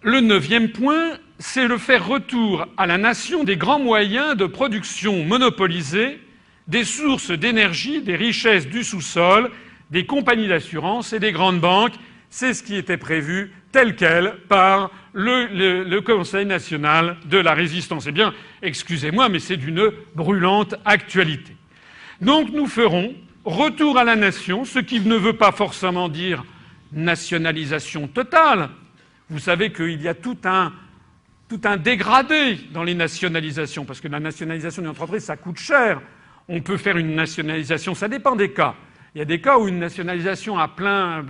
Le 9e point, c'est le faire retour à la nation des grands moyens de production monopolisés, des sources d'énergie, des richesses du sous-sol, des compagnies d'assurance et des grandes banques. C'est ce qui était prévu tel quel par le Conseil national de la résistance. Eh bien, excusez-moi, mais c'est d'une brûlante actualité. Donc nous ferons retour à la nation, ce qui ne veut pas forcément dire nationalisation totale. Vous savez qu'il y a tout un dégradé dans les nationalisations, parce que la nationalisation d'une entreprise, ça coûte cher. On peut faire une nationalisation, ça dépend des cas. Il y a des cas où une nationalisation à plein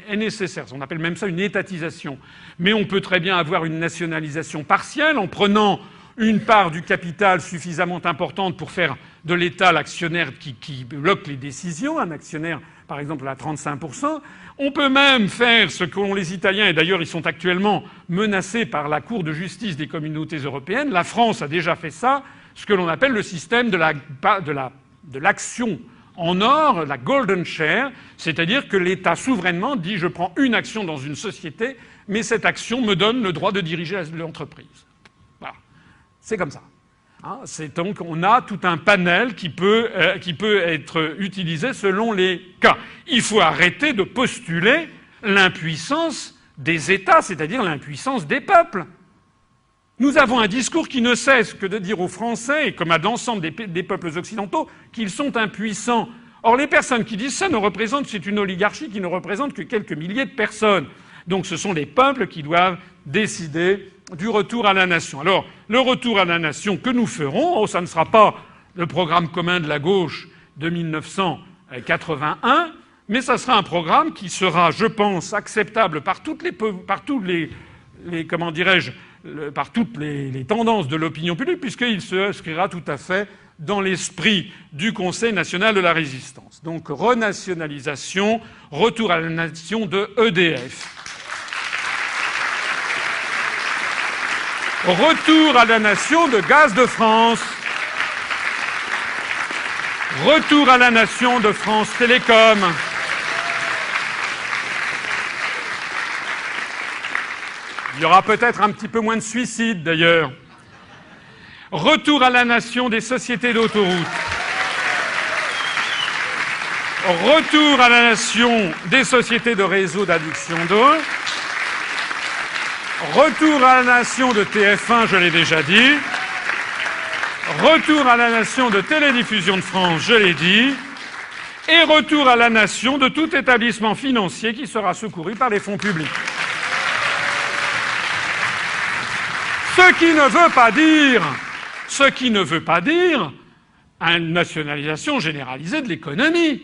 est nécessaire. On appelle même ça une étatisation. Mais on peut très bien avoir une nationalisation partielle en prenant une part du capital suffisamment importante pour faire de l'État l'actionnaire qui bloque les décisions, un actionnaire par exemple à 35%. On peut même faire ce qu'ont les Italiens, et d'ailleurs ils sont actuellement menacés par la Cour de justice des communautés européennes. La France a déjà fait ça, ce que l'on appelle le système de l'action en or, la golden share, c'est-à-dire que l'État souverainement dit je prends une action dans une société, mais cette action me donne le droit de diriger l'entreprise. Voilà. C'est comme ça. C'est donc on a tout un panel qui peut être utilisé selon les cas. Il faut arrêter de postuler l'impuissance des États, c'est-à-dire l'impuissance des peuples. Nous avons un discours qui ne cesse que de dire aux Français, comme à l'ensemble des peuples occidentaux, qu'ils sont impuissants. Or, les personnes qui disent ça c'est une oligarchie qui ne représente que quelques milliers de personnes. Donc ce sont les peuples qui doivent décider du retour à la nation. Alors, le retour à la nation que nous ferons, ça ne sera pas le programme commun de la gauche de 1981, mais ça sera un programme qui sera, je pense, acceptable par toutes les tendances de l'opinion publique, puisqu'il se inscrira tout à fait dans l'esprit du Conseil national de la résistance. Donc renationalisation, retour à la nation de EDF. Retour à la nation de Gaz de France. Retour à la nation de France Télécom. Il y aura peut-être un petit peu moins de suicides, d'ailleurs. Retour à la nation des sociétés d'autoroutes. Retour à la nation des sociétés de réseaux d'adduction d'eau. Retour à la nation de TF1, je l'ai déjà dit. Retour à la nation de Télédiffusion de France, je l'ai dit. Et retour à la nation de tout établissement financier qui sera secouru par les fonds publics. Ce qui ne veut pas dire une nationalisation généralisée de l'économie.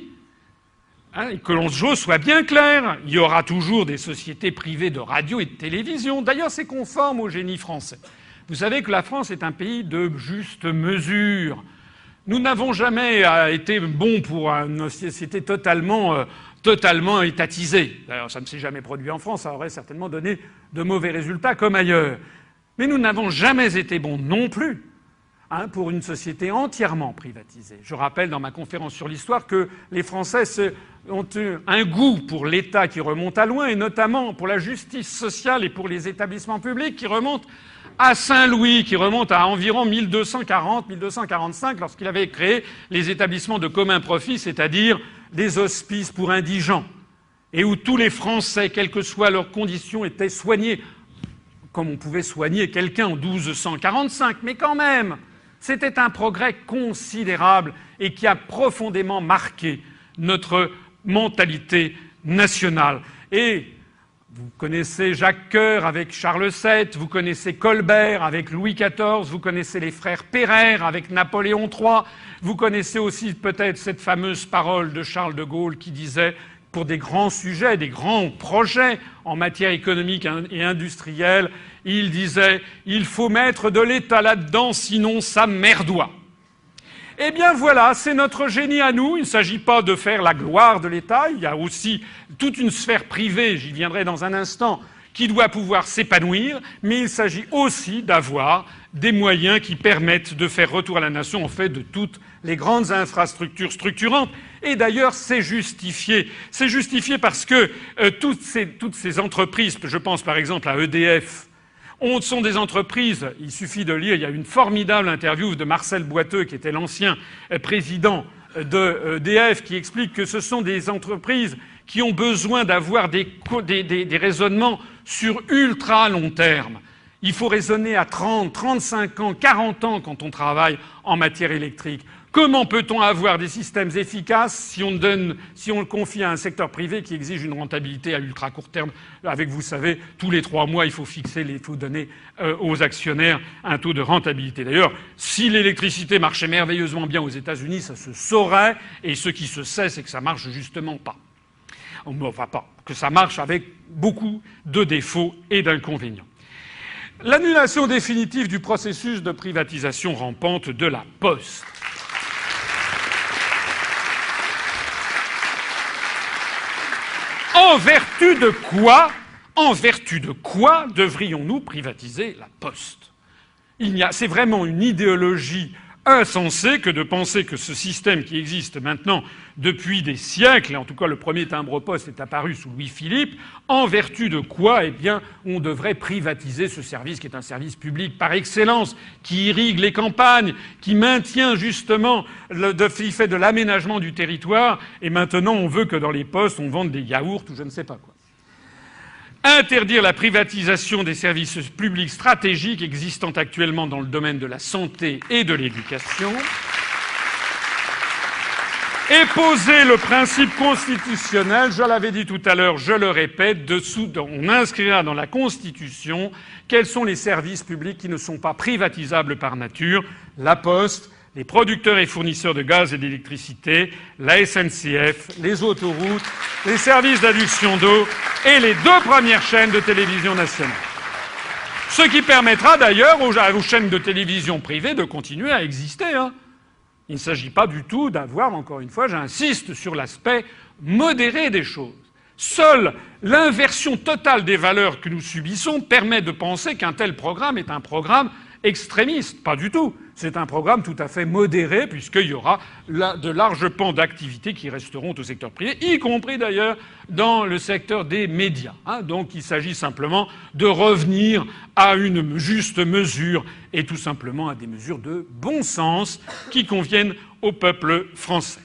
Et que l'on soit bien clair, il y aura toujours des sociétés privées de radio et de télévision. D'ailleurs, c'est conforme au génie français. Vous savez que la France est un pays de juste mesure. Nous n'avons jamais été bons pour une société totalement étatisée. D'ailleurs, ça ne s'est jamais produit en France, ça aurait certainement donné de mauvais résultats comme ailleurs. Mais nous n'avons jamais été bons non plus pour une société entièrement privatisée. Je rappelle dans ma conférence sur l'histoire que les Français ont eu un goût pour l'État qui remonte à loin, et notamment pour la justice sociale et pour les établissements publics qui remontent à Saint-Louis, qui remonte à environ 1240-1245, lorsqu'il avait créé les établissements de commun profit, c'est-à-dire des hospices pour indigents, et où tous les Français, quelles que soient leurs conditions, étaient soignés comme on pouvait soigner quelqu'un en 1245, mais quand même, c'était un progrès considérable et qui a profondément marqué notre mentalité nationale. Et vous connaissez Jacques Coeur avec Charles VII, vous connaissez Colbert avec Louis XIV, vous connaissez les frères Pereire avec Napoléon III, vous connaissez aussi peut-être cette fameuse parole de Charles de Gaulle qui disait, pour des grands sujets, des grands projets en matière économique et industrielle, il disait « Il faut mettre de l'État là-dedans, sinon ça merdoit ». Eh bien voilà, c'est notre génie à nous. Il ne s'agit pas de faire la gloire de l'État. Il y a aussi toute une sphère privée, j'y viendrai dans un instant, qui doit pouvoir s'épanouir, mais il s'agit aussi d'avoir des moyens qui permettent de faire retour à la nation, en fait, de toutes les grandes infrastructures structurantes. Et d'ailleurs, c'est justifié. C'est justifié parce que toutes ces entreprises, je pense par exemple à EDF, sont des entreprises, il suffit de lire, il y a une formidable interview de Marcel Boiteux, qui était l'ancien président de EDF, qui explique que ce sont des entreprises qui ont besoin d'avoir des raisonnements sur ultra long terme. Il faut raisonner à 30, 35 ans, 40 ans quand on travaille en matière électrique. Comment peut-on avoir des systèmes efficaces si on le confie à un secteur privé qui exige une rentabilité à ultra court terme? Avec, vous savez, tous les 3 mois, il faut donner aux actionnaires un taux de rentabilité. D'ailleurs, si l'électricité marchait merveilleusement bien aux États-Unis, ça se saurait, et ce qui se sait, c'est que ça marche justement pas. Enfin, pas que ça marche avec beaucoup de défauts et d'inconvénients. L'annulation définitive du processus de privatisation rampante de la Poste. En vertu de quoi devrions-nous privatiser la Poste? C'est vraiment une idéologie insensée que de penser que ce système qui existe maintenant depuis des siècles, et en tout cas le premier timbre-poste est apparu sous Louis-Philippe, en vertu de quoi, eh bien, on devrait privatiser ce service qui est un service public par excellence, qui irrigue les campagnes, qui maintient justement, qui fait de l'aménagement du territoire, et maintenant on veut que dans les postes on vende des yaourts ou je ne sais pas quoi. Interdire la privatisation des services publics stratégiques existant actuellement dans le domaine de la santé et de l'éducation. Et poser le principe constitutionnel, je l'avais dit tout à l'heure, je le répète, on inscrira dans la Constitution quels sont les services publics qui ne sont pas privatisables par nature: la Poste, les producteurs et fournisseurs de gaz et d'électricité, la SNCF, les autoroutes, les services d'adduction d'eau et les 2 premières chaînes de télévision nationale. Ce qui permettra d'ailleurs aux chaînes de télévision privées de continuer à exister. Il ne s'agit pas du tout d'avoir, encore une fois, j'insiste sur l'aspect modéré des choses. Seule l'inversion totale des valeurs que nous subissons permet de penser qu'un tel programme est un programme extrémiste. Pas du tout. C'est un programme tout à fait modéré, puisqu'il y aura de larges pans d'activités qui resteront au secteur privé, y compris d'ailleurs dans le secteur des médias. Donc il s'agit simplement de revenir à une juste mesure et tout simplement à des mesures de bon sens qui conviennent au peuple français.